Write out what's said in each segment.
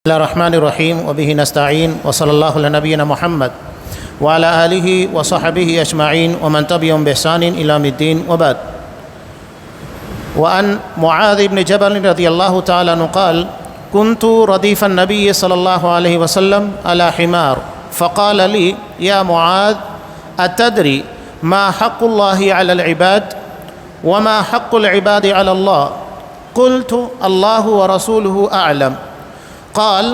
بسم اللہ الرحمن الرحیم وبہ نستعین وصلی اللہ علی نبینا محمد وعلی آلہ وصحبہ اجمعین ومن تبعهم بإحسان إلی یوم الدین وبعد. وعن معاذ بن جبل رضی اللہ تعالی عنہ قال كنت ردیف النبی صلی اللہ علیہ وسلم على حمار فقال لي یا معاذ اتدری ما حق اللہ علی العباد وما حق العباد علی اللہ قلت اللہ ورسولہ اعلم قال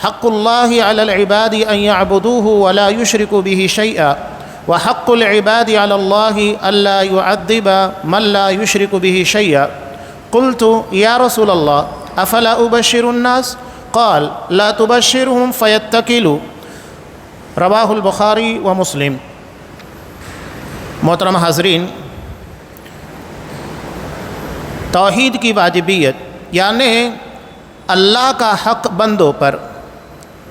حق الله على العباد أن يعبدوه ولا يشركوا به شيئا وحق العباد على الله ألا يعذب من لا يشرك به شيئا. قلت يا رسول الله أفلا أبشر الناس؟ قال لا تبشرهم فيتكلوا. رواہ البخاری و مسلم. محترم حاضرین، توحید کی واجبیت یعنی اللہ کا حق بندوں پر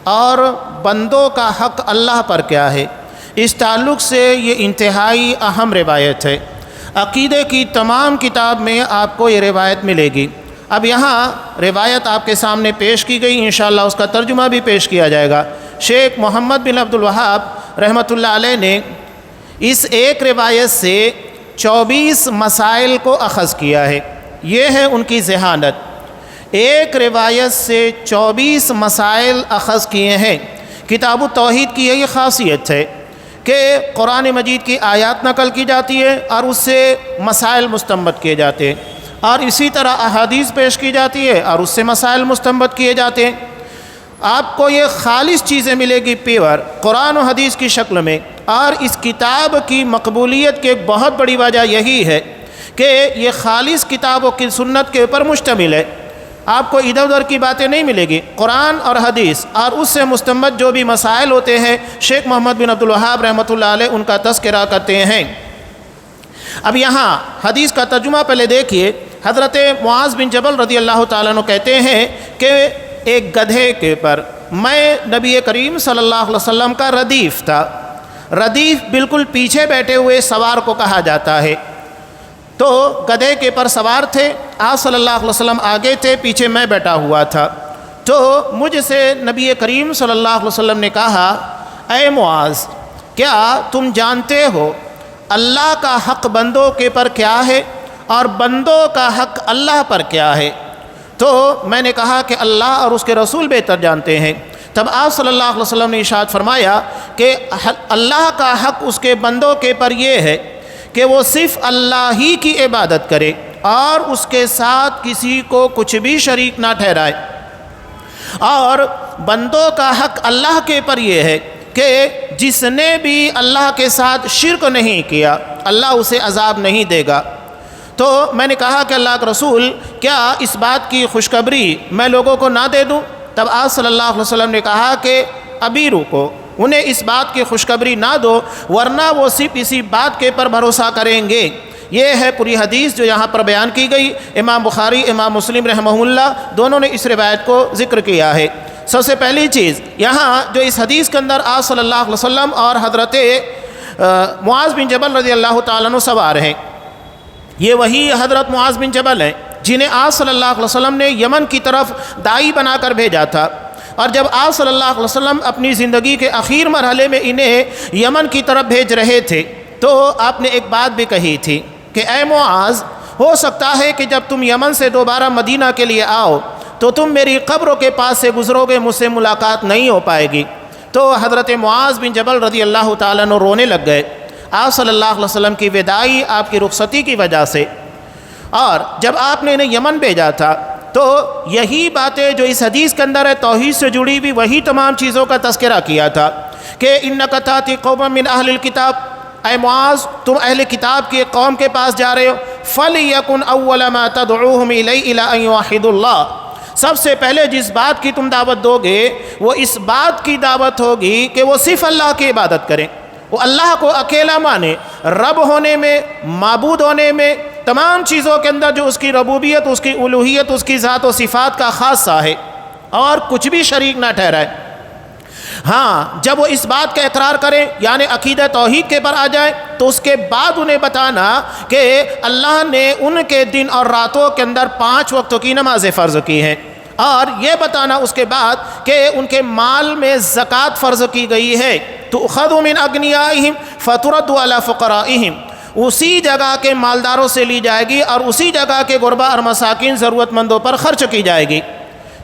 اور بندوں کا حق اللہ پر کیا ہے، اس تعلق سے یہ انتہائی اہم روایت ہے. عقیدے کی تمام کتاب میں آپ کو یہ روایت ملے گی. اب یہاں روایت آپ کے سامنے پیش کی گئی، انشاءاللہ اس کا ترجمہ بھی پیش کیا جائے گا. شیخ محمد بن عبد الوہاب رحمۃ اللہ علیہ نے اس ایک روایت سے 24 مسائل کو اخذ کیا ہے. یہ ہے ان کی ذہانت. ایک روایت سے 24 مسائل اخذ کیے ہیں. کتاب التوحید کی یہی خاصیت ہے کہ قرآن مجید کی آیات نقل کی جاتی ہے اور اس سے مسائل مستنبط کیے جاتے ہیں، اور اسی طرح احادیث پیش کی جاتی ہے اور اس سے مسائل مستنبط کیے جاتے ہیں. آپ کو یہ خالص چیزیں ملے گی پیور قرآن و حدیث کی شکل میں. اور اس کتاب کی مقبولیت کی ایک بہت بڑی وجہ یہی ہے کہ یہ خالص کتاب و کی سنت کے اوپر مشتمل ہے. آپ کو ادھر ادھر کی باتیں نہیں ملے گی. قرآن اور حدیث اور اس سے مستنبط جو بھی مسائل ہوتے ہیں، شیخ محمد بن عبد الوہاب رحمۃ اللہ علیہ ان کا تذکرہ کرتے ہیں. اب یہاں حدیث کا ترجمہ پہلے دیکھیے. حضرت معاذ بن جبل رضی اللہ تعالیٰ عنہ کہتے ہیں کہ ایک گدھے کے پر میں نبی کریم صلی اللہ علیہ وسلم کا ردیف تھا. ردیف بالکل پیچھے بیٹھے ہوئے سوار کو کہا جاتا ہے. تو گدھے کے پر سوار تھے، آپ صلی اللہ علیہ وسلم آگے تھے، پیچھے میں بیٹھا ہوا تھا. تو مجھ سے نبی کریم صلی اللہ علیہ وسلم نے کہا، اے معاذ، کیا تم جانتے ہو اللہ کا حق بندوں کے پر کیا ہے اور بندوں کا حق اللہ پر کیا ہے؟ تو میں نے کہا کہ اللہ اور اس کے رسول بہتر جانتے ہیں. تب آپ صلی اللہ علیہ وسلم نے ارشاد فرمایا کہ اللہ کا حق اس کے بندوں کے پر یہ ہے کہ وہ صرف اللہ ہی کی عبادت کرے اور اس کے ساتھ کسی کو کچھ بھی شریک نہ ٹھہرائے. اور بندوں کا حق اللہ کے پر یہ ہے کہ جس نے بھی اللہ کے ساتھ شرک نہیں کیا اللہ اسے عذاب نہیں دے گا. تو میں نے کہا کہ اللہ کے رسول، کیا اس بات کی خوشخبری میں لوگوں کو نہ دے دوں؟ تب آپ صلی اللہ علیہ وسلم نے کہا کہ ابھی رکو، انہیں اس بات کی خوشخبری نہ دو ورنہ وہ صرف اسی بات کے پر بھروسہ کریں گے. یہ ہے پوری حدیث جو یہاں پر بیان کی گئی. امام بخاری، امام مسلم رحمہ اللہ دونوں نے اس روایت کو ذکر کیا ہے. سب سے پہلی چیز یہاں جو اس حدیث کے اندر آپ صلی اللہ علیہ وسلم اور حضرت معاذ بن جبل رضی اللہ تعالیٰ عنہ سوار ہیں، یہ وہی حضرت معاذ بن جبل ہیں جنہیں آپ صلی اللہ علیہ وسلم نے یمن کی طرف داعی بنا کر بھیجا تھا. اور جب آپ صلی اللہ علیہ وسلم اپنی زندگی کے آخر مرحلے میں انہیں یمن کی طرف بھیج رہے تھے تو آپ نے ایک بات بھی کہی تھی کہ اے معاذ، ہو سکتا ہے کہ جب تم یمن سے دوبارہ مدینہ کے لیے آؤ تو تم میری قبروں کے پاس سے گزرو گے، مجھ سے ملاقات نہیں ہو پائے گی. تو حضرت معاذ بن جبل رضی اللہ تعالیٰ عنہ رونے لگ گئے آپ صلی اللہ علیہ وسلم کی وداعی، آپ کی رخصتی کی وجہ سے. اور جب آپ نے انہیں یمن بھیجا تھا تو یہی باتیں جو اس حدیث کے اندر ہے توحید سے جڑی ہوئی وہی تمام چیزوں کا تذکرہ کیا تھا کہ اِنَّکَ تَأْتِی قَوْمًا مِّنْ أَهْلِ الْکِتَابِ، اے معاذ تم اہل کتاب کی قوم کے پاس جا رہے ہو. فَلْيَكُنْ أَوَّلَ مَا تَدْعُوهُمْ إِلَيْهِ إِلَىٰ أَن يُوَحِّدُوا اللَّهَ، سب سے پہلے جس بات کی تم دعوت دو گے وہ اس بات کی دعوت ہوگی کہ وہ صرف اللہ کی عبادت کریں، وہ اللہ کو اکیلا مانے، رب ہونے میں، معبود ہونے میں، تمام چیزوں کے اندر جو اس کی ربوبیت، اس کی الوہیت، اس کی ذات و صفات کا خاصہ ہے اور کچھ بھی شریک نہ ٹھہرائے. ہاں جب وہ اس بات کا اقرار کریں یعنی عقیدہ توحید کے پر آ جائے تو اس کے بعد انہیں بتانا کہ اللہ نے ان کے دن اور راتوں کے اندر 5 وقتوں کی نمازیں فرض کی ہیں اور یہ بتانا اس کے بعد کہ ان کے مال میں زکوٰۃ فرض کی گئی ہے، تؤخذ من اغنیائہم فترد علی فقرائہم، اسی جگہ کے مالداروں سے لی جائے گی اور اسی جگہ کے غربا اور مساکین ضرورت مندوں پر خرچ کی جائے گی۔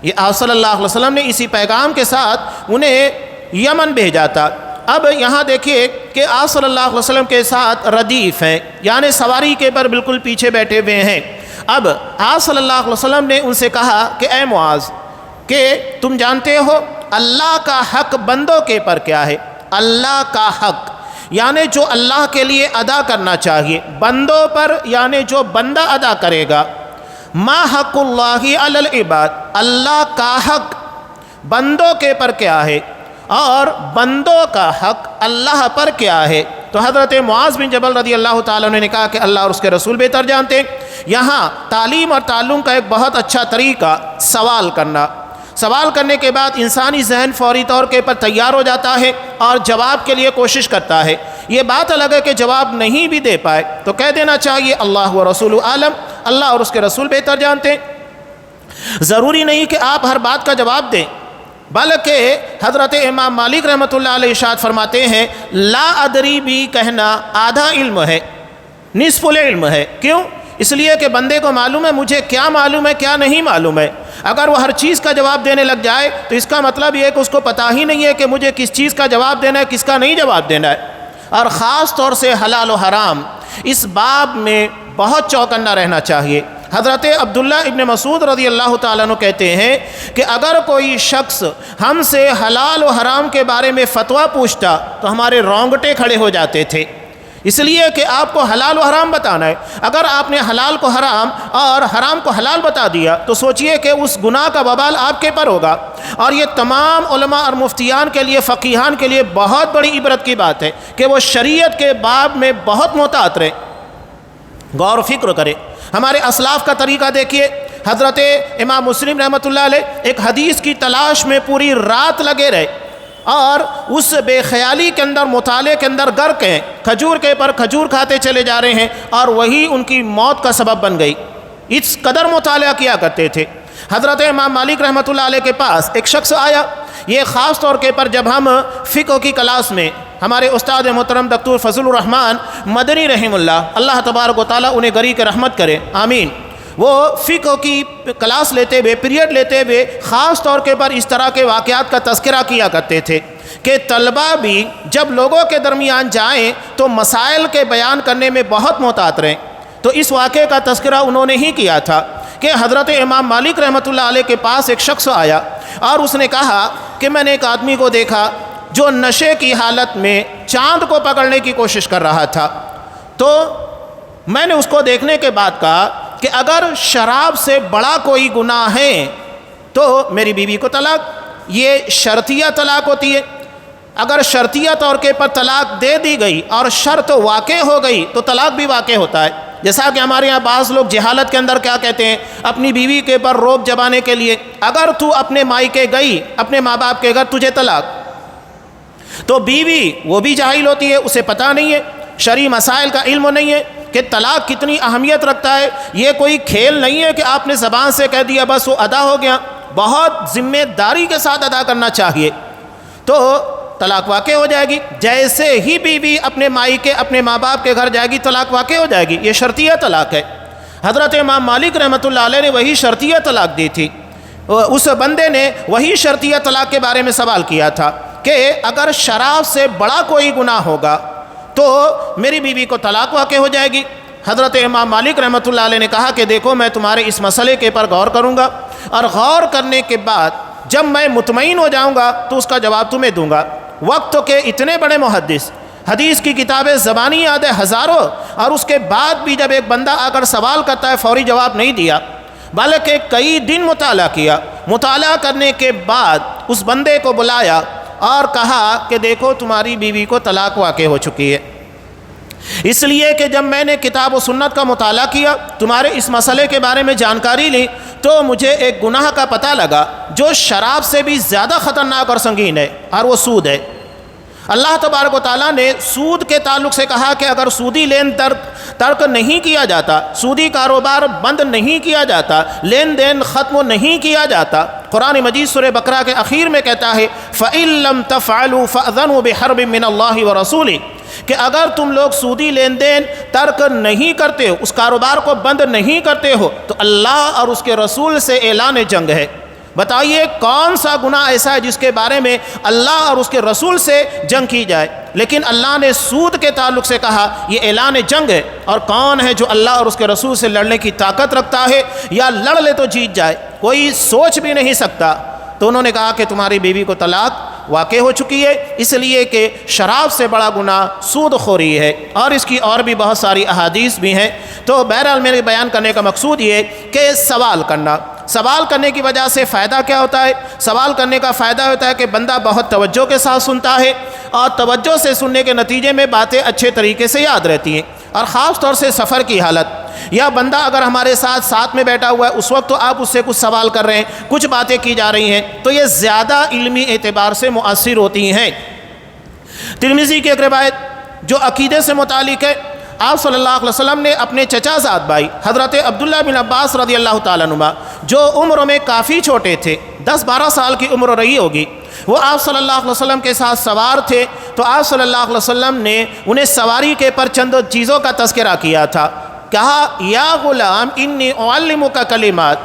یہ آپ صلی اللہ علیہ وسلم نے اسی پیغام کے ساتھ انہیں یمن بھیجا تھا۔ اب یہاں دیکھیے کہ آپ صلی اللہ علیہ وسلم کے ساتھ ردیف ہیں، یعنی سواری کے پر بالکل پیچھے بیٹھے ہوئے ہیں۔ اب آپ صلی اللہ علیہ وسلم نے ان سے کہا کہ اے معاذ، کہ تم جانتے ہو اللہ کا حق بندوں کے پر کیا ہے؟ اللہ کا حق یعنی جو اللہ کے لیے ادا کرنا چاہیے بندوں پر، یعنی جو بندہ ادا کرے گا۔ ما حق اللہ علی العباد، اللہ کا حق بندوں کے پر کیا ہے اور بندوں کا حق اللہ پر کیا ہے؟ تو حضرت معاذ بن جبل رضی اللہ تعالیٰ عنہ نے کہا کہ اللہ اور اس کے رسول بہتر جانتے ہیں۔ یہاں تعلیم اور تعلم کا ایک بہت اچھا طریقہ سوال کرنا، سوال کرنے کے بعد انسانی ذہن فوری طور پر تیار ہو جاتا ہے اور جواب کے لیے کوشش کرتا ہے۔ یہ بات الگ ہے کہ جواب نہیں بھی دے پائے تو کہہ دینا چاہیے اللہ و رسول عالم، اللہ اور اس کے رسول بہتر جانتے ہیں۔ ضروری نہیں کہ آپ ہر بات کا جواب دیں، بلکہ حضرت امام مالک رحمۃ اللہ علیہ ارشاد فرماتے ہیں لا ادری بھی کہنا آدھا علم ہے، نصف العلم ہے۔ کیوں؟ اس لیے کہ بندے کو معلوم ہے مجھے کیا معلوم ہے کیا نہیں معلوم ہے۔ اگر وہ ہر چیز کا جواب دینے لگ جائے تو اس کا مطلب یہ ہے کہ اس کو پتہ ہی نہیں ہے کہ مجھے کس چیز کا جواب دینا ہے کس کا نہیں جواب دینا ہے۔ اور خاص طور سے حلال و حرام اس باب میں بہت چوکنا رہنا چاہیے۔ حضرت عبداللہ ابن مسعود رضی اللہ تعالیٰ عنہ کہتے ہیں کہ اگر کوئی شخص ہم سے حلال و حرام کے بارے میں فتویٰ پوچھتا تو ہمارے رونگٹے کھڑے ہو جاتے تھے، اس لیے کہ آپ کو حلال و حرام بتانا ہے۔ اگر آپ نے حلال کو حرام اور حرام کو حلال بتا دیا تو سوچئے کہ اس گناہ کا وبال آپ کے پر ہوگا۔ اور یہ تمام علماء اور مفتیان کے لیے، فقیہان کے لیے بہت بڑی عبرت کی بات ہے کہ وہ شریعت کے باب میں بہت محتاط رہے، غور و فکر کرے۔ ہمارے اسلاف کا طریقہ دیکھیے، حضرت امام مسلم رحمۃ اللہ علیہ ایک حدیث کی تلاش میں پوری رات لگے رہے اور اس بے خیالی کے اندر، مطالعے کے اندر غرق ہیں، کھجور کے پر کھجور کھاتے چلے جا رہے ہیں اور وہی ان کی موت کا سبب بن گئی۔ اس قدر مطالعہ کیا کرتے تھے۔ حضرت امام مالک رحمۃ اللہ علیہ کے پاس ایک شخص آیا، یہ خاص طور کے پر جب ہم فقہ کی کلاس میں ہمارے استاد محترم دکتور فضل الرحمن مدنی رحم اللہ، اللہ تبارک و تعالیٰ انہیں گری کے رحمت کرے، آمین، وہ فقہ کی کلاس لیتے ہوئے، پیریڈ لیتے ہوئے خاص طور کے پر اس طرح کے واقعات کا تذکرہ کیا کرتے تھے کہ طلبہ بھی جب لوگوں کے درمیان جائیں تو مسائل کے بیان کرنے میں بہت محتاط رہیں۔ تو اس واقعے کا تذکرہ انہوں نے ہی کیا تھا کہ حضرت امام مالک رحمۃ اللہ علیہ کے پاس ایک شخص آیا اور اس نے کہا کہ میں نے ایک آدمی کو دیکھا جو نشے کی حالت میں چاند کو پکڑنے کی کوشش کر رہا تھا، تو میں نے اس کو دیکھنے کے بعد کہا کہ اگر شراب سے بڑا کوئی گناہ ہے تو میری بیوی کو طلاق، یہ شرطیہ طلاق ہوتی ہے۔ اگر شرطیہ طور کے پر طلاق دے دی گئی اور شرط واقع ہو گئی تو طلاق بھی واقع ہوتا ہے۔ جیسا کہ ہمارے یہاں بعض لوگ جہالت کے اندر کیا کہتے ہیں، اپنی بیوی کے پر روب جمانے کے لیے اگر تو اپنے مائکے گئی، اپنے ماں باپ کے گھر، تجھے طلاق، تو بیوی وہ بھی جاہل ہوتی ہے، اسے پتہ نہیں ہے، شرعی مسائل کا علم نہیں ہے کہ طلاق کتنی اہمیت رکھتا ہے۔ یہ کوئی کھیل نہیں ہے کہ آپ نے زبان سے کہہ دیا بس وہ ادا ہو گیا، بہت ذمہ داری کے ساتھ ادا کرنا چاہیے، تو طلاق واقع ہو جائے گی۔ جیسے ہی بیوی اپنے مائکے، اپنے ماں باپ کے گھر جائے گی طلاق واقع ہو جائے گی، یہ شرطیہ طلاق ہے۔ حضرت امام مالک رحمۃ اللہ علیہ نے وہی شرطیہ طلاق دی تھی۔ اس بندے نے وہی شرطیہ طلاق کے بارے میں سوال کیا تھا کہ اگر شراب سے بڑا کوئی گناہ ہوگا تو میری بیوی کو طلاق واقع ہو جائے گی۔ حضرت امام مالک رحمۃ اللہ علیہ نے کہا کہ دیکھو میں تمہارے اس مسئلے کے پر غور کروں گا اور غور کرنے کے بعد جب میں مطمئن ہو جاؤں گا تو اس کا جواب تمہیں دوں گا۔ وقت کے اتنے بڑے محدث، حدیث کی کتابیں زبانی یاد ہے ہزاروں، اور اس کے بعد بھی جب ایک بندہ آ کر سوال کرتا ہے فوری جواب نہیں دیا، بلکہ کئی دن مطالعہ کیا۔ مطالعہ کرنے کے بعد اس بندے کو بلایا اور کہا کہ دیکھو تمہاری بیوی کو طلاق واقع ہو چکی ہے، اس لیے کہ جب میں نے کتاب و سنت کا مطالعہ کیا، تمہارے اس مسئلے کے بارے میں جانکاری لی، تو مجھے ایک گناہ کا پتہ لگا جو شراب سے بھی زیادہ خطرناک اور سنگین ہے، اور وہ سود ہے۔ اللہ تبارک و تعالیٰ نے سود کے تعلق سے کہا کہ اگر سودی لین ترک نہیں کیا جاتا، سودی کاروبار بند نہیں کیا جاتا، لین دین ختم نہیں کیا جاتا۔ قرآن مجید سورہ بقرہ کے اخیر میں کہتا ہے فَإِن لَّمْ تَفْعَلُوا فَأْذَنُوا بِحَرْبٍ مِّنَ اللَّهِ وَرَسُولِهِ، کہ اگر تم لوگ سودی لین دین ترک نہیں کرتے ہو، اس کاروبار کو بند نہیں کرتے ہو، تو اللہ اور اس کے رسول سے اعلان جنگ ہے۔ بتائیے کون سا گناہ ایسا ہے جس کے بارے میں اللہ اور اس کے رسول سے جنگ کی جائے؟ لیکن اللہ نے سود کے تعلق سے کہا یہ اعلان جنگ ہے، اور کون ہے جو اللہ اور اس کے رسول سے لڑنے کی طاقت رکھتا ہے یا لڑ لے تو جیت جائے؟ کوئی سوچ بھی نہیں سکتا۔ تو انہوں نے کہا کہ تمہاری بیوی کو طلاق واقع ہو چکی ہے، اس لیے کہ شراب سے بڑا گناہ سود خوری ہے، اور اس کی اور بھی بہت ساری احادیث بھی ہیں۔ تو بہرحال میرے بیان کرنے کا مقصود یہ کہ سوال کرنے کی وجہ سے فائدہ کیا ہوتا ہے؟ سوال کرنے کا فائدہ ہوتا ہے کہ بندہ بہت توجہ کے ساتھ سنتا ہے، اور توجہ سے سننے کے نتیجے میں باتیں اچھے طریقے سے یاد رہتی ہیں، اور خاص طور سے سفر کی حالت، یا بندہ اگر ہمارے ساتھ میں بیٹھا ہوا ہے، اس وقت تو آپ اس سے کچھ سوال کر رہے ہیں، کچھ باتیں کی جا رہی ہیں، تو یہ زیادہ علمی اعتبار سے مؤثر ہوتی ہیں۔ ترمذی کی ایک روایت جو عقیدے سے متعلق ہے، آپ صلی اللہ علیہ وسلم نے اپنے چچا زاد بھائی حضرت عبداللہ بن عباس رضی اللہ تعالیٰ عنہ، جو عمر میں کافی چھوٹے تھے، 10-12 سال کی عمر رہی ہوگی، وہ آپ صلی اللہ علیہ وسلم کے ساتھ سوار تھے، تو آپ صلی اللہ علیہ وسلم نے انہیں سواری کے پر چند چیزوں کا تذکرہ کیا تھا۔ کہا یا غلام انی اعلمک کلمات،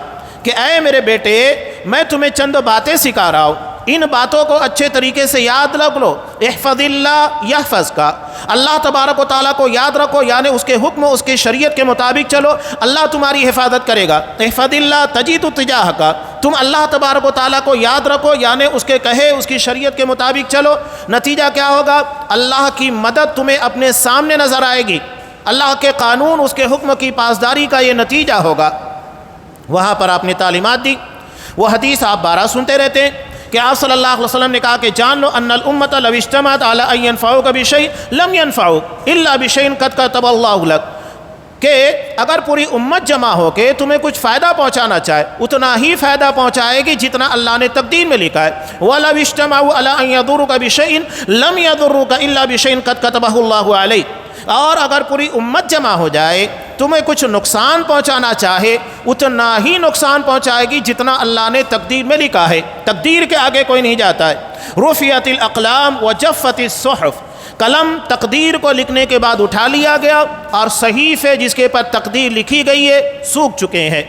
کہ اے میرے بیٹے میں تمہیں چند باتیں سکھا رہا ہوں، ان باتوں کو اچھے طریقے سے یاد رکھ لو۔ احفظ اللہ یحفظک، اللہ تبارک و تعالیٰ کو یاد رکھو، یعنی اس کے حکم اس کی شریعت کے مطابق چلو، اللہ تمہاری حفاظت کرے گا۔ احفظ اللہ تجد تجاہک، تم اللہ تبارک و تعالیٰ کو یاد رکھو، یعنی اس کے کہے اس کی شریعت کے مطابق چلو، نتیجہ کیا ہوگا؟ اللہ کی مدد تمہیں اپنے سامنے نظر آئے گی، اللہ کے قانون اس کے حکم کی پاسداری کا یہ نتیجہ ہوگا۔ وہاں پر آپ نے تعلیمات دی، وہ حدیث آپ 12 سنتے رہتے ہیں کہ آپ صلی اللہ علیہ وسلم نے کہا کہ جان لو ان الامت لو اجتمعت علی ان ينفعوک بشیء لم ينفعوک الا بشیء قد کتب اللہ لک، کہ اگر پوری امت جمع ہو کے تمہیں کچھ فائدہ پہنچانا چاہے اتنا ہی فائدہ پہنچائے گی جتنا اللہ نے تقدیر میں لکھا ہے۔ وَلَوِ اجْتَمَعُوا عَلَىٰ أَن يَضُرُّوكَ بِشَيْءٍ لَمْ يَضُرُّوكَ إِلَّا بِشَيْءٍ قَدْ كَتَبَهُ اللَّهُ عَلَيْكَ، اور اگر پوری امت جمع ہو جائے تمہیں کچھ نقصان پہنچانا چاہے اتنا ہی نقصان پہنچائے گی جتنا اللہ نے تقدیر میں لکھا ہے، تقدیر کے آگے کوئی نہیں جاتا ہے۔ رُفِعَتِ الْأَقْلَامُ وَجَفَّتِ الصُّحُفُ، قلم تقدیر کو لکھنے کے بعد اٹھا لیا گیا، اور صحیفے جس کے پر تقدیر لکھی گئی ہے سوکھ چکے ہیں۔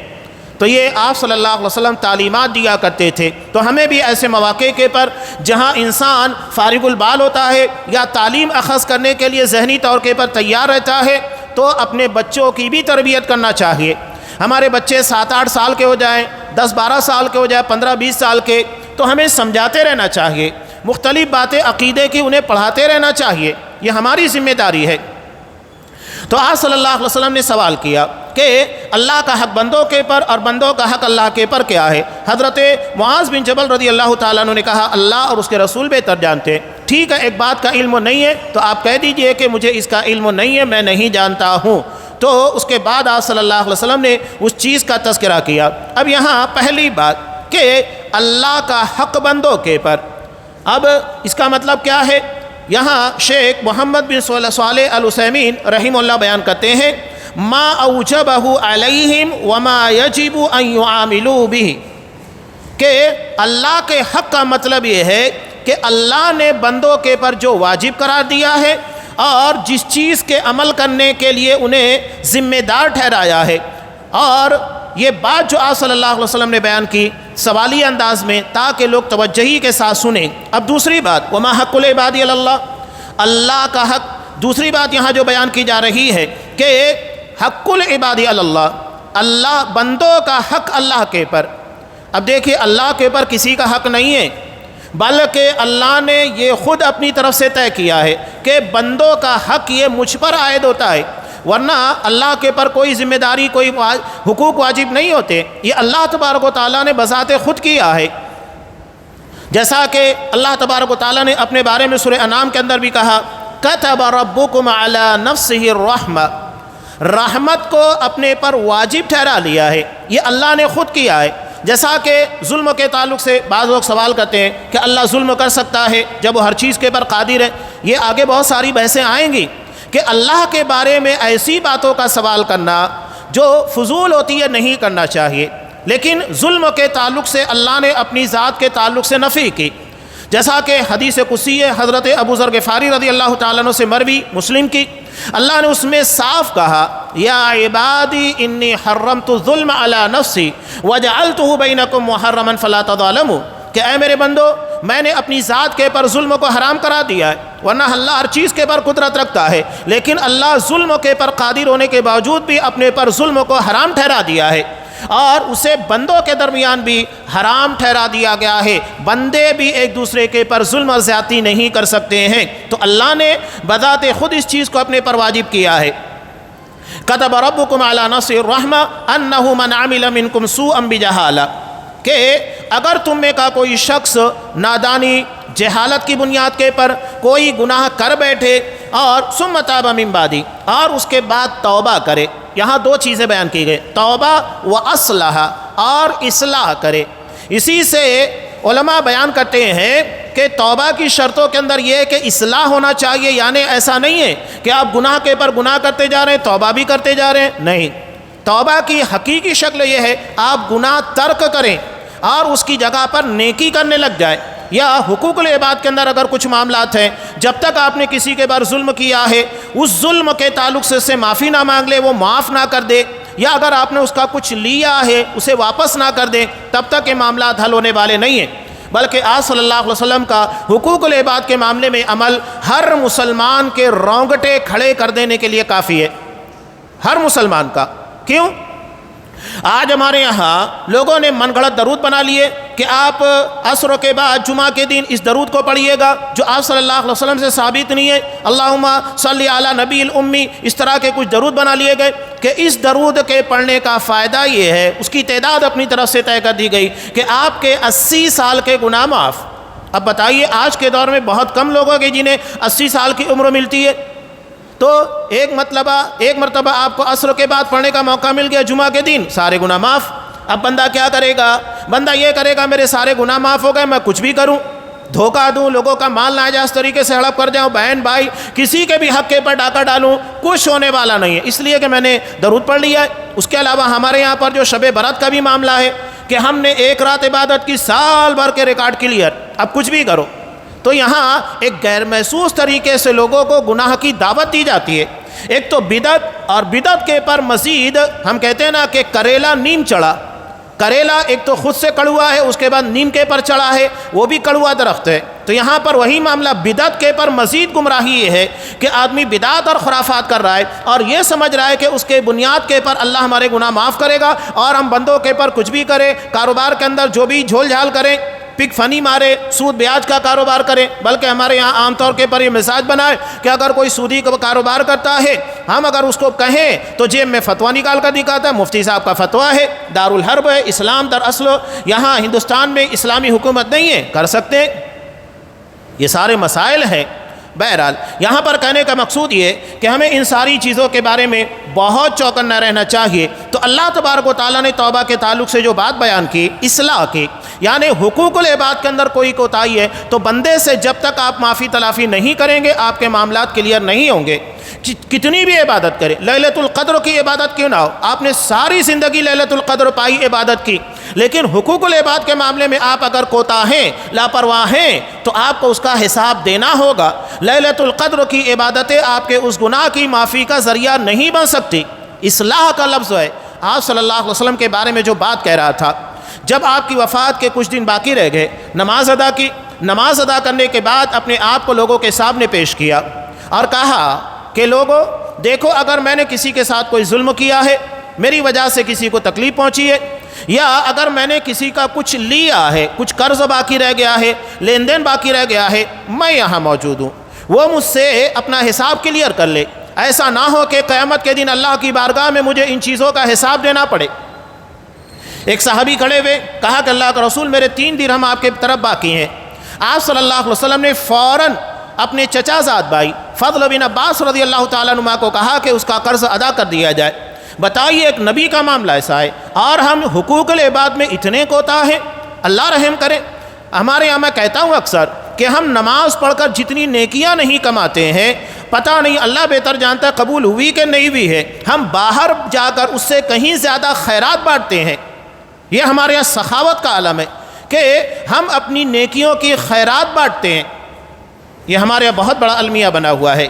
تو یہ آپ صلی اللہ علیہ وسلم تعلیمات دیا کرتے تھے۔ تو ہمیں بھی ایسے مواقع کے پر جہاں انسان فارغ البال ہوتا ہے یا تعلیم اخذ کرنے کے لیے ذہنی طور کے پر تیار رہتا ہے، تو اپنے بچوں کی بھی تربیت کرنا چاہیے۔ ہمارے بچے 7-8 سال کے ہو جائیں، 10-12 سال کے ہو جائیں، 15-20 سال کے، تو ہمیں سمجھاتے رہنا چاہیے، مختلف باتیں عقیدے کی انہیں پڑھاتے رہنا چاہیے، یہ ہماری ذمہ داری ہے۔ تو آپ صلی اللہ علیہ وسلم نے سوال کیا کہ اللہ کا حق بندوں کے پر اور بندوں کا حق اللہ کے پر کیا ہے؟ حضرت معاذ بن جبل رضی اللہ تعالیٰ عنہ نے کہا اللہ اور اس کے رسول بہتر جانتے ہیں۔ ٹھیک ہے، ایک بات کا علم نہیں ہے تو آپ کہہ دیجئے کہ مجھے اس کا علم نہیں ہے، میں نہیں جانتا ہوں۔ تو اس کے بعد آپ صلی اللہ علیہ وسلم نے اس چیز کا تذکرہ کیا۔ اب یہاں پہلی بات کہ اللہ کا حق بندوں کے پر، اب اس کا مطلب کیا ہے؟ یہاں شیخ محمد بن صالح العثیمین رحمہ اللہ بیان کرتے ہیں ما اوجبہ علیہم وما یجب ان یعاملوا بہ، کہ اللہ کے حق کا مطلب یہ ہے کہ اللہ نے بندوں کے پر جو واجب قرار دیا ہے اور جس چیز کے عمل کرنے کے لیے انہیں ذمہ دار ٹھہرایا ہے۔ اور یہ بات جو آپ صلی اللہ علیہ وسلم نے بیان کی سوالی انداز میں تاکہ لوگ توجہی کے ساتھ سنیں۔ اب دوسری بات وما حق العباد علی اللہ، اللہ کا حق، دوسری بات یہاں جو بیان کی جا رہی ہے کہ حق العباد علی اللہ، اللہ بندوں کا حق اللہ کے پر۔ اب دیکھیے اللہ کے پر کسی کا حق نہیں ہے، بلکہ اللہ نے یہ خود اپنی طرف سے طے کیا ہے کہ بندوں کا حق یہ مجھ پر عائد ہوتا ہے، ورنہ اللہ کے پر کوئی ذمہ داری کوئی حقوق واجب نہیں ہوتے، یہ اللہ تبارک و تعالیٰ نے بذات خود کیا ہے۔ جیسا کہ اللہ تبارک و تعالیٰ نے اپنے بارے میں سورہ انعام کے اندر بھی کہا کتب ربکم علی نفسہ الرحمہ، رحمت کو اپنے پر واجب ٹھہرا لیا ہے، یہ اللہ نے خود کیا ہے۔ جیسا کہ ظلم کے تعلق سے بعض لوگ سوال کرتے ہیں کہ اللہ ظلم کر سکتا ہے جب وہ ہر چیز کے پر قادر ہے، یہ آگے بہت ساری بحثیں آئیں گی کہ اللہ کے بارے میں ایسی باتوں کا سوال کرنا جو فضول ہوتی ہے نہیں کرنا چاہیے، لیکن ظلم کے تعلق سے اللہ نے اپنی ذات کے تعلق سے نفی کی، جیسا کہ حدیث قدسی ہے حضرت ابو ذر غفاری رضی اللہ تعالیٰ عنہ سے مروی مسلم کی، اللہ نے اس میں صاف کہا یا عبادی انی حرمت الظلم علی نفسی وجعلتہ بینکم محرما فلا تظالموا، کہ اے میرے بندو میں نے اپنی ذات کے پر ظلم کو حرام کرا دیا ہے، ورنہ اللہ ہر چیز کے پر قدرت رکھتا ہے، لیکن اللہ ظلم کے پر قادر ہونے کے باوجود بھی اپنے پر ظلم کو حرام ٹھہرا دیا ہے، اور اسے بندوں کے درمیان بھی حرام ٹھہرا دیا گیا ہے، بندے بھی ایک دوسرے کے پر ظلم اور زیادتی نہیں کر سکتے ہیں، تو اللہ نے بذات خود اس چیز کو اپنے پر واجب کیا ہے۔ كتب ربكم على نفسه الرحمة انه من عمل منكم سوءا بجهالة، کہ اگر تم میں کا کوئی شخص نادانی جہالت کی بنیاد کے پر کوئی گناہ کر بیٹھے اور ثم تاب من بعد، اور اس کے بعد توبہ کرے، یہاں دو چیزیں بیان کی گئی، توبہ و اصلاح، اور اصلاح کرے۔ اسی سے علماء بیان کرتے ہیں کہ توبہ کی شرطوں کے اندر یہ ہے کہ اصلاح ہونا چاہیے، یعنی ایسا نہیں ہے کہ آپ گناہ کے پر گناہ کرتے جا رہے ہیں توبہ بھی کرتے جا رہے ہیں، نہیں، توبہ کی حقیقی شکل یہ ہے آپ گناہ ترک کریں اور اس کی جگہ پر نیکی کرنے لگ جائیں، یا حقوق العباد کے اندر اگر کچھ معاملات ہیں جب تک آپ نے کسی کے بار ظلم کیا ہے اس ظلم کے تعلق سے اس سے معافی نہ مانگ لے، وہ معاف نہ کر دے، یا اگر آپ نے اس کا کچھ لیا ہے اسے واپس نہ کر دیں، تب تک یہ معاملات حل ہونے والے نہیں ہیں، بلکہ آپ صلی اللہ علیہ وسلم کا حقوق العباد کے معاملے میں عمل ہر مسلمان کے رونگٹے کھڑے کر دینے کے لیے کافی ہے، ہر مسلمان کا۔ کیوں؟ آج ہمارے یہاں لوگوں نے من گھڑت درود بنا لیے کہ آپ عصر کے بعد جمعہ کے دن اس درود کو پڑھیے گا جو آپ صلی اللہ علیہ وسلم سے ثابت نہیں ہے، اللہم صلی علی نبی الامی، اس طرح کے کچھ درود بنا لیے گئے کہ اس درود کے پڑھنے کا فائدہ یہ ہے، اس کی تعداد اپنی طرف سے طے کر دی گئی کہ آپ کے 80 سال کے گناہ معاف۔ اب بتائیے آج کے دور میں بہت کم لوگوں کے جنہیں 80 سال کی عمر ملتی ہے، تو ایک مرتبہ آپ کو عصر کے بعد پڑھنے کا موقع مل گیا جمعہ کے دن، سارے گناہ معاف۔ اب بندہ کیا کرے گا؟ بندہ یہ کرے گا میرے سارے گناہ معاف ہو گئے، میں کچھ بھی کروں، دھوکہ دوں، لوگوں کا مال ناجائز طریقے سے ہڑپ کر جاؤں، بہن بھائی کسی کے بھی حق کے پر ڈاکہ ڈالوں، کچھ ہونے والا نہیں ہے، اس لیے کہ میں نے درود پڑھ لیا ہے۔ اس کے علاوہ ہمارے یہاں پر جو شب برات کا بھی معاملہ ہے کہ ہم نے ایک رات عبادت کی، سال بھر کے ریکارڈ کلیئر، اب کچھ بھی کرو، تو یہاں ایک غیر محسوس طریقے سے لوگوں کو گناہ کی دعوت دی جاتی ہے۔ ایک تو بدعت، اور بدعت کے پر مزید ہم کہتے ہیں نا کہ کریلا نیم چڑھا، کریلا ایک تو خود سے کڑوا ہے، اس کے بعد نیم کے پر چڑھا ہے، وہ بھی کڑوا درخت ہے، تو یہاں پر وہی معاملہ بدعت کے پر مزید گمراہی یہ ہے کہ آدمی بدعت اور خرافات کر رہا ہے اور یہ سمجھ رہا ہے کہ اس کے بنیاد کے پر اللہ ہمارے گناہ معاف کرے گا، اور ہم بندوں کے پر کچھ بھی کریں، کاروبار کے اندر جو بھی جھول جھال کریں، پک فنی مارے، سود بیاج کا کاروبار کریں، بلکہ ہمارے یہاں عام طور کے پر یہ مزاج بنا ہے کہ اگر کوئی سودی کا کاروبار کرتا ہے ہم اگر اس کو کہیں تو جیب میں فتویٰ نکال کر دکھاتا ہے، مفتی صاحب کا فتویٰ ہے، دارالحرب ہے، اسلام در اصل یہاں ہندوستان میں اسلامی حکومت نہیں ہے، کر سکتے، یہ سارے مسائل ہیں۔ بہرحال یہاں پر کہنے کا مقصود یہ کہ ہمیں ان ساری چیزوں کے بارے میں بہت چوکنا رہنا چاہیے۔ تو اللہ تبارک و تعالیٰ نے توبہ کے تعلق سے جو بات بیان کی، اصلاح کی، یعنی حقوق العباد کے اندر کوئی کوتاہی ہے تو بندے سے جب تک آپ معافی تلافی نہیں کریں گے آپ کے معاملات کلیئر نہیں ہوں گے، کتنی بھی عبادت کرے، لیلۃ القدر کی عبادت کیوں نہ ہو، آپ نے ساری زندگی لیلۃ القدر پائی، عبادت کی، لیکن حقوق العباد کے معاملے میں آپ اگر کوتاہ ہیں، لاپرواہ ہیں، تو آپ کو اس کا حساب دینا ہوگا۔ لیلۃ القدر کی عبادتیں آپ کے اس گناہ کی معافی کا ذریعہ نہیں بن سکتی۔ اصلاح کا لفظ ہے، آپ صلی اللہ علیہ وسلم کے بارے میں جو بات کہہ رہا تھا، جب آپ کی وفات کے کچھ دن باقی رہ گئے، نماز ادا کی، نماز ادا کرنے کے بعد اپنے آپ کو لوگوں کے سامنے پیش کیا اور کہا کہ لوگوں دیکھو، اگر میں نے کسی کے ساتھ کوئی ظلم کیا ہے، میری وجہ سے کسی کو تکلیف پہنچی ہے، یا اگر میں نے کسی کا کچھ لیا ہے، کچھ قرض باقی رہ گیا ہے، لین دین باقی رہ گیا ہے، میں یہاں موجود ہوں، وہ مجھ سے اپنا حساب کلیئر کر لے، ایسا نہ ہو کہ قیامت کے دن اللہ کی بارگاہ میں مجھے ان چیزوں کا حساب دینا پڑے۔ ایک صحابی کھڑے ہوئے، کہا کہ اللہ کا رسول میرے 3 درہم آپ کے طرف باقی ہیں۔ آپ صلی اللہ علیہ وسلم نے فوراً اپنے چچا زاد بھائی فضل بن عباس رضی اللہ تعالیٰ عنہ کو کہا کہ اس کا قرض ادا کر دیا جائے۔ بتائیے ایک نبی کا معاملہ ایسا ہے اور ہم حقوق العباد میں اتنے کوتاہ ہیں، اللہ رحم کرے۔ ہمارے یہاں میں کہتا ہوں اکثر کہ ہم نماز پڑھ کر جتنی نیکیاں نہیں کماتے ہیں پتہ نہیں، اللہ بہتر جانتا ہے قبول ہوئی کہ نہیں ہوئی ہے، ہم باہر جا کر اس سے کہیں زیادہ خیرات بانٹتے ہیں۔ یہ ہمارے یہاں سخاوت کا عالم ہے کہ ہم اپنی نیکیوں کی خیرات بانٹتے ہیں، یہ ہمارے یہاں بہت بڑا المیہ بنا ہوا ہے۔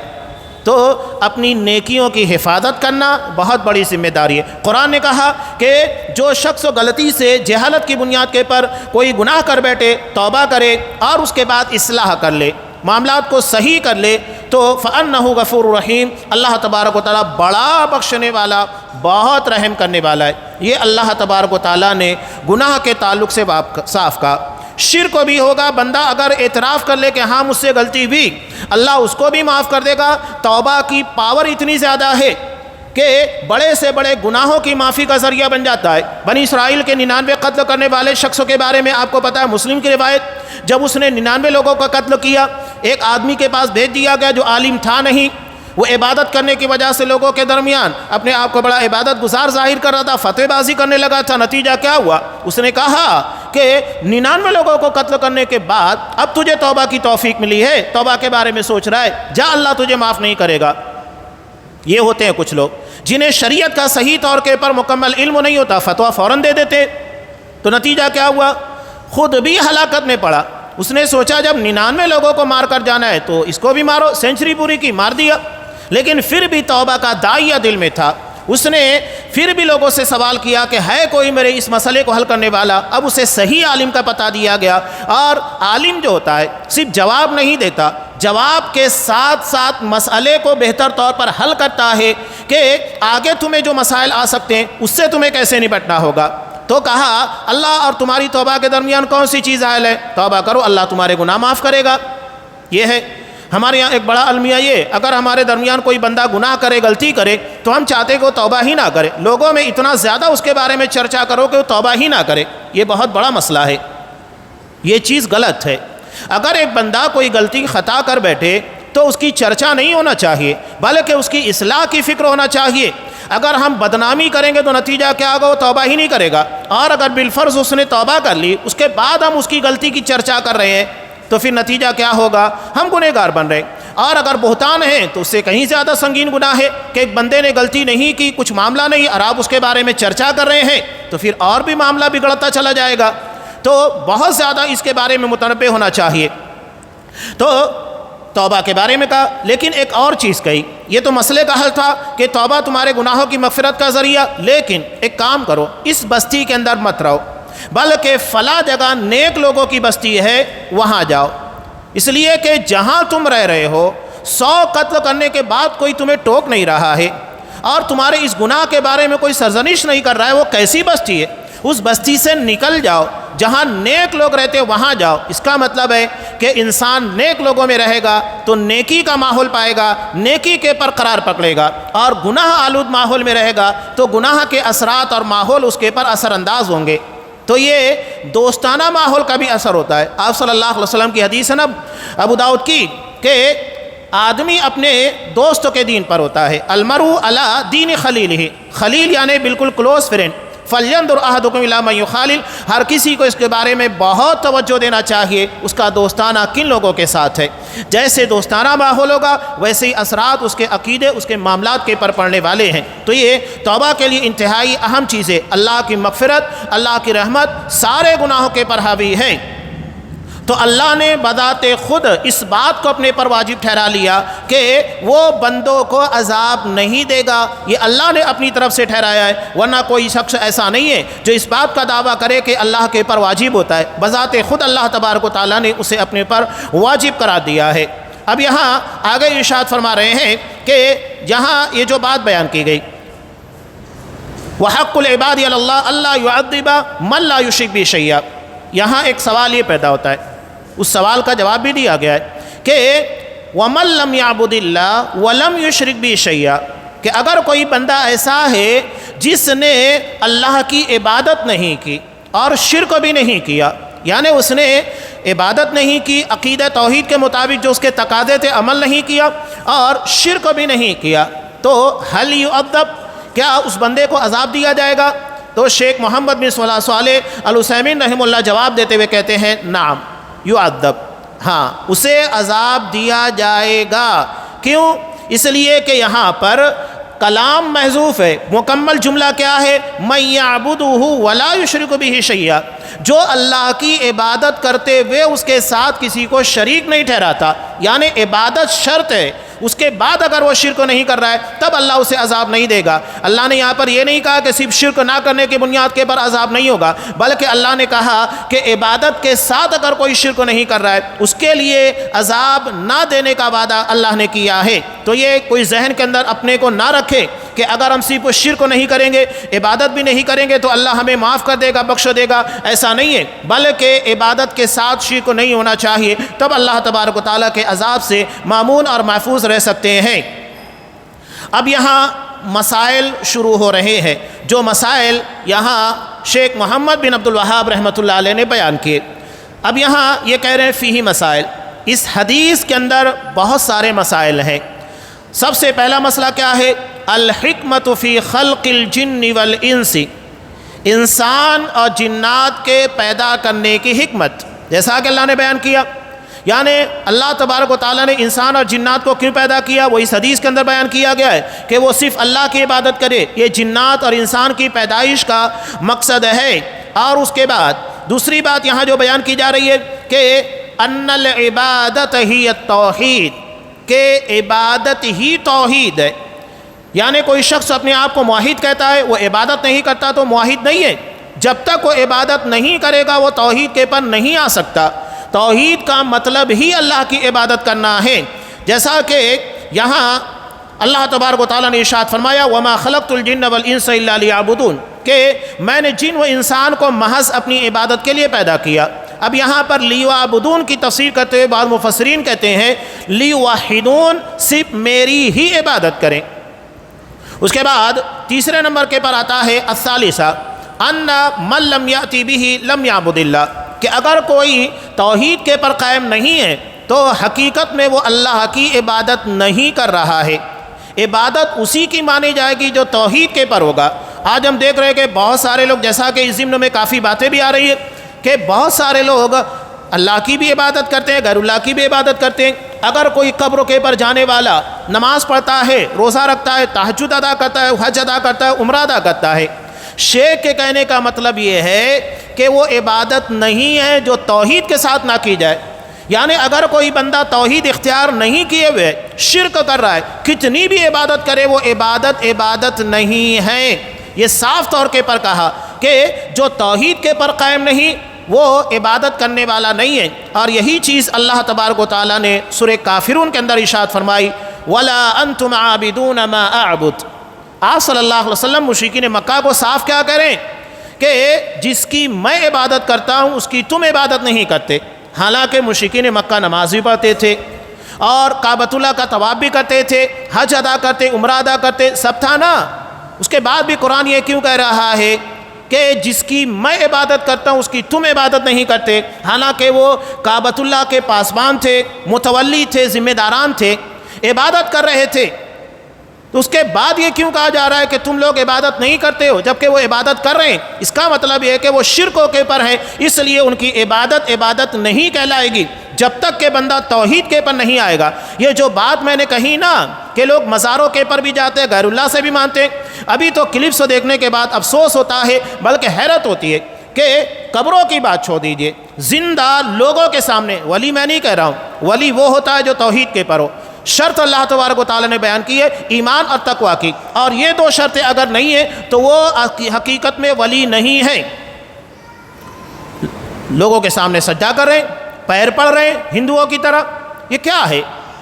تو اپنی نیکیوں کی حفاظت کرنا بہت بڑی ذمہ داری ہے۔ قرآن نے کہا کہ جو شخص غلطی سے جہالت کی بنیاد کے پر کوئی گناہ کر بیٹھے، توبہ کرے اور اس کے بعد اصلاح کر لے، معاملات کو صحیح کر لے، تو فَأَنَّهُ غَفُورٌ رَحِيمٌ، اللہ تبارک و تعالیٰ بڑا بخشنے والا، بہت رحم کرنے والا ہے۔ یہ اللہ تبارک و تعالیٰ نے گناہ کے تعلق سے صاف کہا۔ شرک بھی ہوگا، بندہ اگر اعتراف کر لے کہ ہاں مجھ سے غلطی ہوئی، اللہ اس کو بھی معاف کر دے گا۔ توبہ کی پاور اتنی زیادہ ہے کہ بڑے سے بڑے گناہوں کی معافی کا ذریعہ بن جاتا ہے۔ بنی اسرائیل کے 99 قتل کرنے والے شخصوں کے بارے میں آپ کو پتہ ہے، مسلم کی روایت، جب اس نے 99 لوگوں کا قتل کیا، ایک آدمی کے پاس بھیج دیا گیا جو عالم تھا نہیں، وہ عبادت کرنے کی وجہ سے لوگوں کے درمیان اپنے آپ کو بڑا عبادت گزار ظاہر کر رہا تھا، فتوی بازی کرنے لگا تھا۔ نتیجہ کیا ہوا؟ اس نے کہا کہ 99 لوگوں کو قتل کرنے کے بعد اب تجھے توبہ کی توفیق ملی ہے، توبہ کے بارے میں سوچ رہا ہے، جا اللہ تجھے معاف نہیں کرے گا۔ یہ ہوتے ہیں کچھ لوگ جنہیں شریعت کا صحیح طور کے پر مکمل علم نہیں ہوتا، فتویٰ فوراً دے دیتے۔ تو نتیجہ کیا ہوا؟ خود بھی ہلاکت میں پڑا۔ اس نے سوچا جب 99 لوگوں کو مار کر جانا ہے تو اس کو بھی مارو، سینچری پوری کی، مار دیا۔ لیکن پھر بھی توبہ کا داعیہ دل میں تھا، اس نے پھر بھی لوگوں سے سوال کیا کہ ہے کوئی میرے اس مسئلے کو حل کرنے والا۔ اب اسے صحیح عالم کا پتہ دیا گیا، اور عالم جو ہوتا ہے صرف جواب نہیں دیتا، جواب کے ساتھ ساتھ مسئلے کو بہتر طور پر حل کرتا ہے کہ آگے تمہیں جو مسائل آ سکتے ہیں اس سے تمہیں کیسے نپٹنا ہوگا۔ تو کہا اللہ اور تمہاری توبہ کے درمیان کون سی چیز حائل ہے؟ توبہ کرو، اللہ تمہارے گناہ معاف کرے گا۔ یہ ہے ہمارے یہاں ایک بڑا المیہ، یہ اگر ہمارے درمیان کوئی بندہ گناہ کرے، غلطی کرے، تو ہم چاہتے کہ وہ توبہ ہی نہ کرے، لوگوں میں اتنا زیادہ اس کے بارے میں چرچا کرو کہ وہ توبہ ہی نہ کرے۔ یہ بہت بڑا مسئلہ ہے، یہ چیز غلط ہے۔ اگر ایک بندہ کوئی غلطی خطا کر بیٹھے تو اس کی چرچا نہیں ہونا چاہیے، بلکہ اس کی اصلاح کی فکر ہونا چاہیے۔ اگر ہم بدنامی کریں گے تو نتیجہ کیا ہوگا؟ وہ توبہ ہی نہیں کرے گا۔ اور اگر بالفرض اس نے توبہ کر لی، اس کے بعد ہم اس کی غلطی کی چرچا کر رہے ہیں، تو پھر نتیجہ کیا ہوگا؟ ہم گنہگار بن رہے ہیں۔ اور اگر بہتان ہے تو اس سے کہیں زیادہ سنگین گناہ ہے کہ ایک بندے نے غلطی نہیں کی، کچھ معاملہ نہیں، اور آپ اس کے بارے میں چرچا کر رہے ہیں، تو پھر اور بھی معاملہ بگڑتا چلا جائے گا۔ تو بہت زیادہ اس کے بارے میں متنبہ ہونا چاہیے۔ تو توبہ کے بارے میں کہا، لیکن ایک اور چیز کہی، یہ تو مسئلے کا حل تھا کہ توبہ تمہارے گناہوں کی مغفرت کا ذریعہ، لیکن ایک کام کرو، اس بستی کے اندر مت رہو، بلکہ فلاں جگہ نیک لوگوں کی بستی ہے وہاں جاؤ، اس لیے کہ جہاں تم رہ رہے ہو 100 قتل کرنے کے بعد کوئی تمہیں ٹوک نہیں رہا ہے، اور تمہارے اس گناہ کے بارے میں کوئی سرزنش نہیں کر رہا ہے۔ وہ کیسی بستی ہے؟ اس بستی سے نکل جاؤ، جہاں نیک لوگ رہتے وہاں جاؤ۔ اس کا مطلب ہے کہ انسان نیک لوگوں میں رہے گا تو نیکی کا ماحول پائے گا، نیکی کے پر قرار پکڑے گا، اور گناہ آلود ماحول میں رہے گا تو گناہ کے اثرات اور ماحول اس کے پر اثر انداز ہوں گے۔ تو یہ دوستانہ ماحول کا بھی اثر ہوتا ہے۔ آپ صلی اللہ علیہ وسلم کی حدیث ہے نا ابو داؤد کی، کہ آدمی اپنے دوست کے دین پر ہوتا ہے، المرء علی دین خلیلہ، خلیل یعنی بالکل کلوز فرینڈ، فَلْيَنْظُرْ أَحَدُكُمْ إِلَىٰ مَنْ يُخَالِلُ، ہر کسی کو اس کے بارے میں بہت توجہ دینا چاہیے، اس کا دوستانہ کن لوگوں کے ساتھ ہے۔ جیسے دوستانہ ماحول ہوگا ویسے ہی اثرات اس کے عقیدے، اس کے معاملات کے پر پڑنے والے ہیں۔ تو یہ توبہ کے لیے انتہائی اہم چیز ہے، اللہ کی مغفرت، اللہ کی رحمت سارے گناہوں کے پر حاوی ہے۔ تو اللہ نے بذات خود اس بات کو اپنے پر واجب ٹھہرا لیا کہ وہ بندوں کو عذاب نہیں دے گا، یہ اللہ نے اپنی طرف سے ٹھہرایا ہے، ورنہ کوئی شخص ایسا نہیں ہے جو اس بات کا دعویٰ کرے کہ اللہ کے پر واجب ہوتا ہے۔ بذات خود اللہ تبارک و تعالیٰ نے اسے اپنے پر واجب قرار دیا ہے۔ اب یہاں آگے ارشاد فرما رہے ہیں کہ یہاں یہ جو بات بیان کی گئی، وَحَقُّ الْعِبَادِ عَلَى اللَّهِ أَلَّا يُعَذِّبَ مَن لَّا يُشْرِكُ بِهِ شَيْئًا، یہاں ایک سوال یہ پیدا ہوتا ہے، اس سوال کا جواب بھی دیا گیا ہے کہ وَمَن لَّمْ يَعْبُدِ اللَّهَ وَلَمْ يُشْرِكْ بِهِ شَيْئًا، کہ اگر کوئی بندہ ایسا ہے جس نے اللہ کی عبادت نہیں کی اور شرک بھی نہیں کیا، یعنی اس نے عبادت نہیں کی، عقیدہ توحید کے مطابق جو اس کے تقاضے تھے عمل نہیں کیا، اور شرک بھی نہیں کیا، تو هل يُعَذَّب، کیا اس بندے کو عذاب دیا جائے گا؟ تو شیخ محمد بن صالح العثیمین رحمہ اللہ جواب دیتے ہوئے کہتے ہیں نعم یعذب، ہاں اسے عذاب دیا جائے گا، کیوں؟ اس لیے کہ یہاں پر کلام محذوف ہے، مکمل جملہ کیا ہے؟ من یعبدہ ولا یشرک بہ شیئا، جو اللہ کی عبادت کرتے ہوئے اس کے ساتھ کسی کو شریک نہیں ٹھہراتا، یعنی عبادت شرط ہے، اس کے بعد اگر وہ شرک نہیں کر رہا ہے تب اللہ اسے عذاب نہیں دے گا۔ اللہ نے یہاں پر یہ نہیں کہا کہ صرف شرک نہ کرنے کی بنیاد کے پر عذاب نہیں ہوگا، بلکہ اللہ نے کہا کہ عبادت کے ساتھ اگر کوئی شرک نہیں کر رہا ہے اس کے لیے عذاب نہ دینے کا وعدہ اللہ نے کیا ہے۔ تو یہ کوئی ذہن کے اندر اپنے کو نہ رکھے کہ اگر ہم صرف شرک نہیں کریں گے، عبادت بھی نہیں کریں گے تو اللہ ہمیں معاف کر دے گا، بخش دے گا، ایسا نہیں ہے، بلکہ عبادت کے ساتھ شرک نہیں ہونا چاہیے، تب اللہ تبارک و تعالیٰ کے عذاب سے مامون اور محفوظ رہ سکتے ہیں۔ اب یہاں مسائل شروع ہو رہے ہیں، جو مسائل یہاں شیخ محمد بن عبد الوہاب رحمۃ اللہ علیہ نے بیان کیے۔ اب یہاں یہ کہہ رہے ہیں فیہ مسائل، اس حدیث کے اندر بہت سارے مسائل ہیں۔ سب سے پہلا مسئلہ کیا ہے؟ الحکمت فی خلق الجن والانس، انسان اور جنات کے پیدا کرنے کی حکمت، جیسا کہ اللہ نے بیان کیا، یعنی اللہ تبارک و تعالیٰ نے انسان اور جنات کو کیوں پیدا کیا وہ اس حدیث کے اندر بیان کیا گیا ہے کہ وہ صرف اللہ کی عبادت کرے، یہ جنات اور انسان کی پیدائش کا مقصد ہے۔ اور اس کے بعد دوسری بات یہاں جو بیان کی جا رہی ہے کہ ان العبادت ہی التوحید، کہ عبادت ہی توحید ہے، یعنی کوئی شخص اپنے آپ کو موحد کہتا ہے، وہ عبادت نہیں کرتا تو موحد نہیں ہے، جب تک وہ عبادت نہیں کرے گا وہ توحید کے پر نہیں آ سکتا۔ توحید کا مطلب ہی اللہ کی عبادت کرنا ہے، جیسا کہ یہاں اللہ تبارک و تعالیٰ نے ارشاد فرمایا وَمَا خَلَقْتُ الْجِنَّ وَالْإِنسَ إِلَّا لِيَعْبُدُونَ، کہ میں نے جن و انسان کو محض اپنی عبادت کے لیے پیدا کیا۔ اب یہاں پر لیعبدون کی تفسیر کرتے ہوئے بعض مفسرین کہتے ہیں لیوحدون، صرف میری ہی عبادت کریں۔ اس کے بعد تیسرے نمبر کے پر آتا ہے الثالثہ ان من لم یأتی بہ لم یعبد اللہ، کہ اگر کوئی توحید کے پر قائم نہیں ہے تو حقیقت میں وہ اللہ کی عبادت نہیں کر رہا ہے، عبادت اسی کی مانی جائے گی جو توحید کے پر ہوگا۔ آج ہم دیکھ رہے ہیں کہ بہت سارے لوگ، جیسا کہ اس ضمن میں کافی باتیں بھی آ رہی ہیں کہ بہت سارے لوگ اللہ کی بھی عبادت کرتے ہیں، غیر اللہ کی بھی عبادت کرتے ہیں۔ اگر کوئی قبر کے پر جانے والا نماز پڑھتا ہے، روزہ رکھتا ہے، تہجد ادا کرتا ہے، حج ادا کرتا ہے، عمرہ ادا کرتا ہے، شیخ کے کہنے کا مطلب یہ ہے کہ وہ عبادت نہیں ہے جو توحید کے ساتھ نہ کی جائے، یعنی اگر کوئی بندہ توحید اختیار نہیں کیے ہوئے شرک کر رہا ہے، کتنی بھی عبادت کرے وہ عبادت نہیں ہے۔ یہ صاف طور کے پر کہا کہ جو توحید کے پر قائم نہیں وہ عبادت کرنے والا نہیں ہے، اور یہی چیز اللہ تبارک و تعالیٰ نے سورہ کافرون کے اندر ارشاد فرمائی وَلَا أَنْتُمْ عَابِدُونَ مَا أَعْبُدُ۔ آپ صلی اللہ علیہ وسلم مشرکین مکہ کو صاف کیا کریں کہ جس کی میں عبادت کرتا ہوں اس کی تم عبادت نہیں کرتے، حالانکہ مشرکین مکہ نماز بھی پڑھتے تھے اور کعبۃ اللہ کا طواف بھی کرتے تھے، حج ادا کرتے، عمرہ ادا کرتے، سب تھا نا۔ اس کے بعد بھی قرآن یہ کیوں کہہ رہا ہے کہ جس کی میں عبادت کرتا ہوں اس کی تم عبادت نہیں کرتے، حالانکہ وہ کعبۃ اللہ کے پاسبان تھے، متولی تھے، ذمہ داران تھے، عبادت کر رہے تھے، تو اس کے بعد یہ کیوں کہا جا رہا ہے کہ تم لوگ عبادت نہیں کرتے ہو جبکہ وہ عبادت کر رہے ہیں؟ اس کا مطلب یہ ہے کہ وہ شرکوں کے پر ہیں، اس لیے ان کی عبادت نہیں کہلائے گی جب تک کہ بندہ توحید کے پر نہیں آئے گا۔ یہ جو بات میں نے کہی نا کہ لوگ مزاروں کے پر بھی جاتے ہیں، غیر اللہ سے بھی مانتے ہیں، ابھی تو کلپس دیکھنے کے بعد افسوس ہوتا ہے بلکہ حیرت ہوتی ہے کہ قبروں کی بات چھوڑ دیجئے، زندہ لوگوں کے سامنے ولی میں نہیں کہہ رہا ہوں، ولی وہ ہوتا ہے جو توحید کے پر ہو۔ شرط اللہ تبارک و تعالیٰ نے بیان کی ہے ایمان اور تقویٰ کی، اور یہ دو شرطیں اگر نہیں ہیں تو وہ حقیقت میں ولی نہیں ہے۔ لوگوں کے سامنے سجدہ کر رہے ہیں، پیر پڑھ رہے ہیں ہندوؤں کی طرح، یہ کیا ہے؟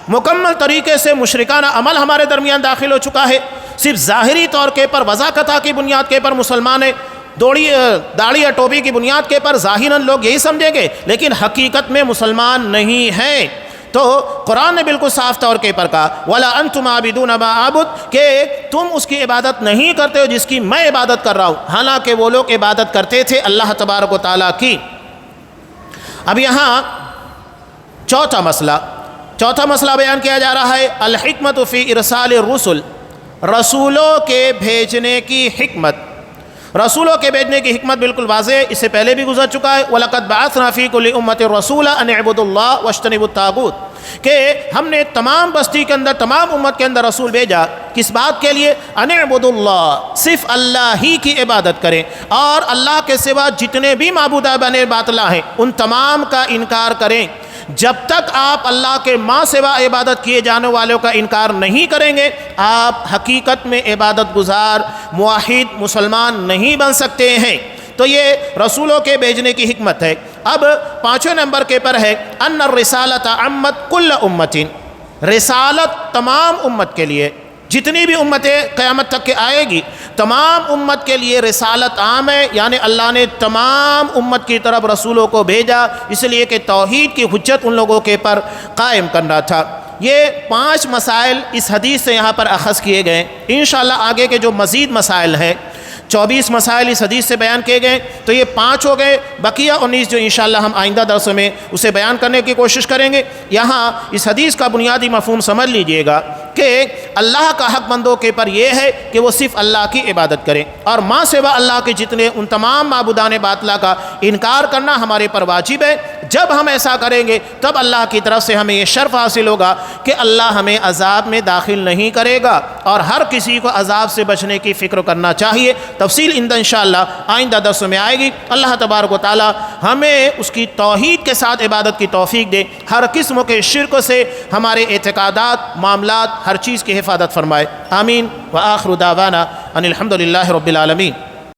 مکمل طریقے سے مشرکانہ عمل ہمارے درمیان داخل ہو چکا ہے۔ صرف ظاہری طور کے پر وضاحت کی بنیاد کے پر مسلمان ہیں، داڑھی یا ٹوپی کی بنیاد کے پر ظاہراً لوگ یہی سمجھیں گے لیکن حقیقت میں مسلمان نہیں ہیں۔ تو قرآن نے بالکل صاف طور کے پر کہا وَلَا أَنْتُمْ عَابِدُونَ مَا أَعْبُدُ، کہ تم اس کی عبادت نہیں کرتے ہو جس کی میں عبادت کر رہا ہوں، حالانکہ وہ لوگ عبادت کرتے تھے اللہ تبارک و تعالیٰ کی۔ اب یہاں چوتھا مسئلہ بیان کیا جا رہا ہے الحکمت فی ارسال الرسل، رسولوں کے بھیجنے کی حکمت۔ رسولوں کے بھیجنے کی حکمت بالکل واضح ہے، اس سے پہلے بھی گزر چکا ہے وَلَقَدْ بَعَثْنَا فِي كُلِّ أُمَّةٍ رَسُولًا أَنِ اعْبُدُوا اللَّهَ وَاجْتَنِبُوا الطَّاغُوتَ، کہ ہم نے تمام بستی کے اندر، تمام امت کے اندر رسول بھیجا، کس بات کے لیے؟ ان اعبدوا اللہ، صرف اللہ ہی کی عبادت کریں، اور اللہ کے سوا جتنے بھی معبودہ بنے باطلا ہیں ان تمام کا انکار کریں۔ جب تک آپ اللہ کے ماں سوا عبادت کیے جانے والوں کا انکار نہیں کریں گے، آپ حقیقت میں عبادت گزار موحد مسلمان نہیں بن سکتے ہیں۔ تو یہ رسولوں کے بھیجنے کی حکمت ہے۔ اب 5ویں نمبر کے پر ہے ان الرسالۃ عمت کل امت، رسالت تمام امت کے لیے، جتنی بھی امتیں قیامت تک کے آئے گی تمام امت کے لیے رسالت عام ہے، یعنی اللہ نے تمام امت کی طرف رسولوں کو بھیجا، اس لیے کہ توحید کی حجت ان لوگوں کے پر قائم کرنا تھا۔ یہ 5 مسائل اس حدیث سے یہاں پر اخذ کیے گئے۔ انشاءاللہ آگے کے جو مزید مسائل ہیں، 24 مسائل اس حدیث سے بیان کیے گئے، تو یہ 5 ہو گئے، بقیہ 19 جو انشاءاللہ ہم آئندہ درس میں اسے بیان کرنے کی کوشش کریں گے۔ یہاں اس حدیث کا بنیادی مفہوم سمجھ لیجئے گا کہ اللہ کا حق بندوں کے پر یہ ہے کہ وہ صرف اللہ کی عبادت کریں، اور ماں سوا اللہ کے جتنے ان تمام معبودان باطلا کا انکار کرنا ہمارے پر واجب ہے۔ جب ہم ایسا کریں گے تب اللہ کی طرف سے ہمیں یہ شرف حاصل ہوگا کہ اللہ ہمیں عذاب میں داخل نہیں کرے گا، اور ہر کسی کو عذاب سے بچنے کی فکر کرنا چاہیے۔ تفصیل انشاءاللہ آئندہ درس میں آئے گی۔ اللہ تبارک و تعالی ہمیں اس کی توحید کے ساتھ عبادت کی توفیق دے، ہر قسم کے شرک سے ہمارے اعتقادات، معاملات، ہر چیز کی حفاظت فرمائے۔ آمین۔ وآخر دعوانا ان الحمد للہ رب العالمین۔